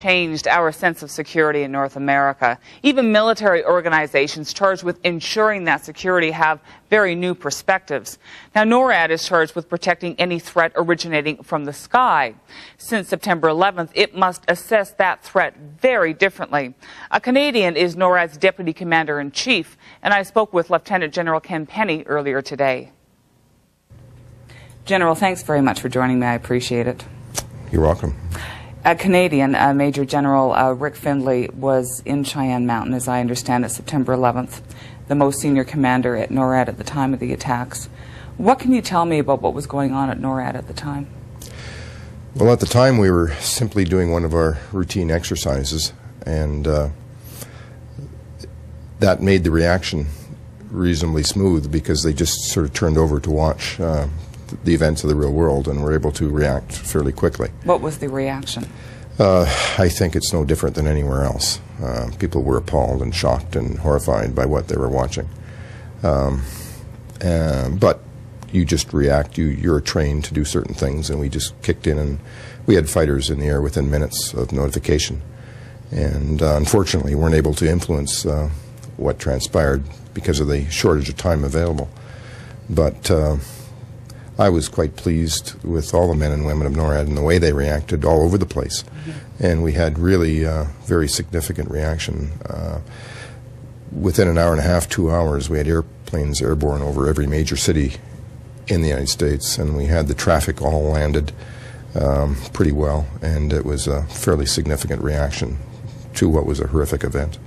Changed our sense of security in North America. Even military organizations charged with ensuring that security have very new perspectives. Now, NORAD is charged with protecting any threat originating from the sky. Since September 11th, it must assess that threat very differently. A Canadian is NORAD's Deputy Commander-in-Chief, and I spoke with Lieutenant General Ken Pennie earlier today. General, thanks very much for joining me. I appreciate it. You're welcome. A Canadian, Major General Rick Findlay, was in Cheyenne Mountain, as I understand it, September 11th, the most senior commander at NORAD at the time of the attacks. What can you tell me about what was going on at NORAD at the time? Well, at the time we were simply doing one of our routine exercises, and that made the reaction reasonably smooth because they just sort of turned over to watch the events of the real world and were able to react fairly quickly. What was the reaction? I think it's no different than anywhere else. People were appalled and shocked and horrified by what they were watching. But you just react. You're trained to do certain things, and we just kicked in, and we had fighters in the air within minutes of notification. And unfortunately, weren't able to influence what transpired because of the shortage of time available. But I was quite pleased with all the men and women of NORAD and the way they reacted all over the place. Mm-hmm. And we had really very significant reaction. Within an hour and a half, 2 hours, we had airplanes airborne over every major city in the United States, and we had the traffic all landed pretty well, and it was a fairly significant reaction to what was a horrific event.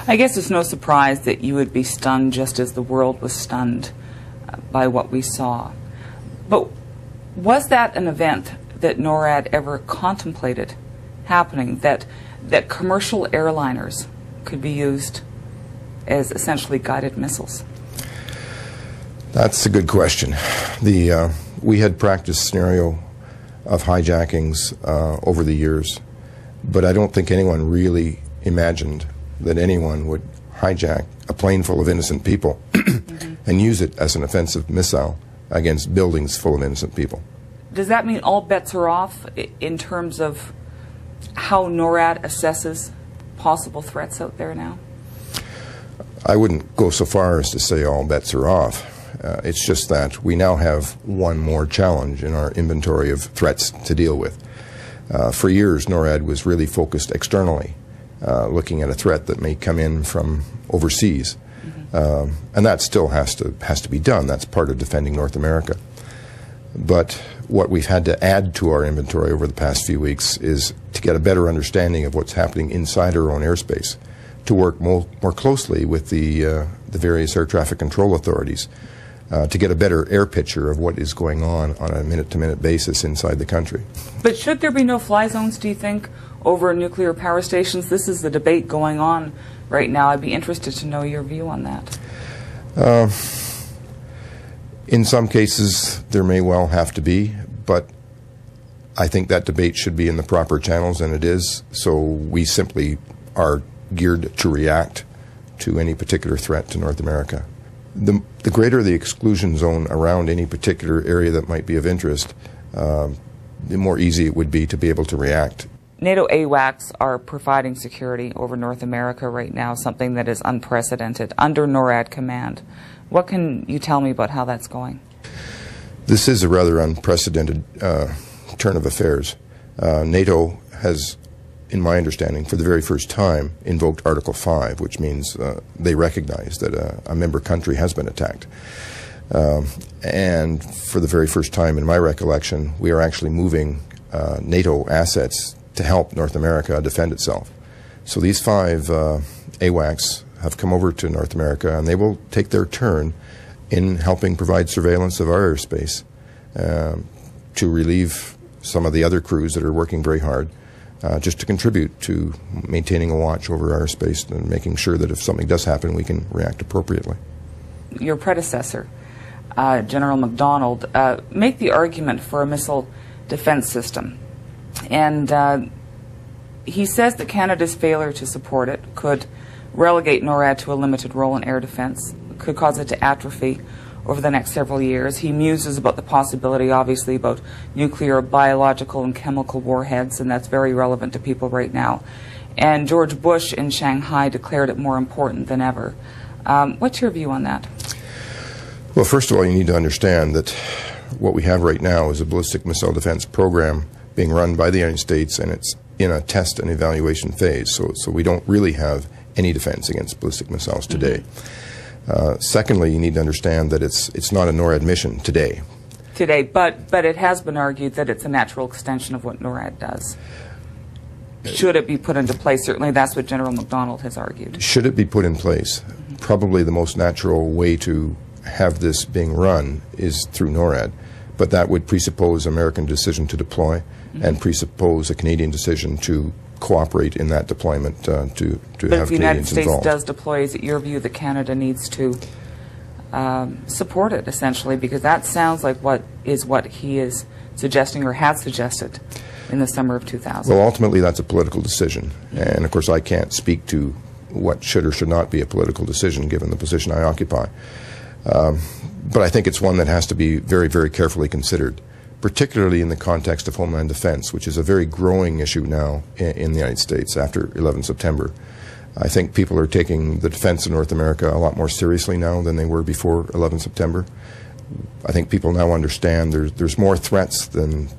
I guess it's no surprise that you would be stunned just as the world was stunned by what we saw. But was that an event that NORAD ever contemplated happening, that commercial airliners could be used as essentially guided missiles? That's a good question. We had practiced scenario of hijackings over the years, but I don't think anyone really imagined that anyone would hijack a plane full of innocent people mm-hmm. and use it as an offensive missile against buildings full of innocent people. Does that mean all bets are off in terms of how NORAD assesses possible threats out there now? I wouldn't go so far as to say all bets are off. It's just that we now have one more challenge in our inventory of threats to deal with. For years, NORAD was really focused externally, looking at a threat that may come in from overseas. And that still has to be done. That's part of defending North America. But what we've had to add to our inventory over the past few weeks is to get a better understanding of what's happening inside our own airspace, to work more closely with the various air traffic control authorities, to get a better air picture of what is going on a minute-to-minute basis inside the country. But should there be no-fly zones, do you think, over nuclear power stations? This is the debate going on right now. I'd be interested to know your view on that. In some cases, there may well have to be, but I think that debate should be in the proper channels, and it is. So we simply are geared to react to any particular threat to North America. The greater the exclusion zone around any particular area that might be of interest, the more easy it would be to be able to react. NATO AWACS are providing security over North America right now, something that is unprecedented, under NORAD command. What can you tell me about how that's going? This is a rather unprecedented turn of affairs. NATO has, in my understanding, for the very first time, invoked Article 5, which means they recognize that a member country has been attacked. And for the very first time in my recollection, we are actually moving NATO assets to help North America defend itself. So these 5 AWACS have come over to North America, and they will take their turn in helping provide surveillance of our airspace to relieve some of the other crews that are working very hard, just to contribute to maintaining a watch over our space and making sure that if something does happen, we can react appropriately. Your predecessor, General MacDonald, make the argument for a missile defense system. And he says that Canada's failure to support it could relegate NORAD to a limited role in air defense, could cause it to atrophy over the next several years. He muses about the possibility, obviously, about nuclear, biological, and chemical warheads, and that's very relevant to people right now. And George Bush in Shanghai declared it more important than ever. What's your view on that? Well, first of all, you need to understand that what we have right now is a ballistic missile defense program being run by the United States, and it's in a test and evaluation phase. So we don't really have any defense against ballistic missiles today. Secondly, you need to understand that it's not a NORAD mission today. But it has been argued that it's a natural extension of what NORAD does. Should it be put into place? Certainly that's what General MacDonald has argued. Should it be put in place? Probably the most natural way to have this being run is through NORAD, but that would presuppose American decision to deploy and presuppose a Canadian decision to cooperate in that deployment to have Canadians involved. But if the United States does deploy, is it your view that Canada needs to support it, essentially? Because that sounds like what he is suggesting or has suggested in the summer of 2000. Well, ultimately that's a political decision, and of course I can't speak to what should or should not be a political decision given the position I occupy. But I think it's one that has to be very, very carefully considered, particularly in the context of Homeland Defense, which is a very growing issue now in the United States after 11 September. I think people are taking the defense of North America a lot more seriously now than they were before 11 September. I think people now understand there's more threats than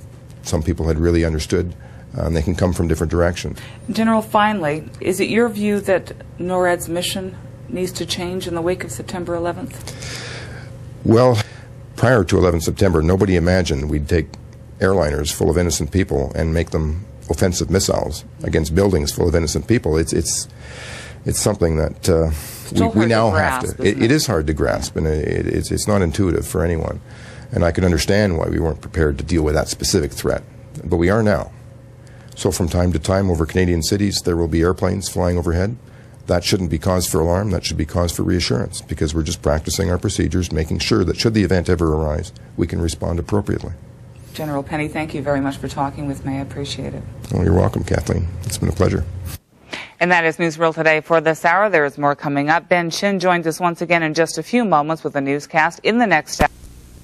some people had really understood, and they can come from different directions. General, finally, is it your view that NORAD's mission needs to change in the wake of September 11th? Well, prior to 11 September, nobody imagined we'd take airliners full of innocent people and make them offensive missiles against buildings full of innocent people. It's something that we now have to. It is hard to grasp, and it's not intuitive for anyone. And I can understand why we weren't prepared to deal with that specific threat, but we are now. So from time to time over Canadian cities, there will be airplanes flying overhead. That shouldn't be cause for alarm. That should be cause for reassurance, because we're just practicing our procedures, making sure that should the event ever arise, we can respond appropriately. General Pennie, thank you very much for talking with me. I appreciate it. Oh, you're welcome, Kathleen. It's been a pleasure. And that is Newsreel Today for this hour. There is more coming up. Ben Shin joins us once again in just a few moments with a newscast in the next hour.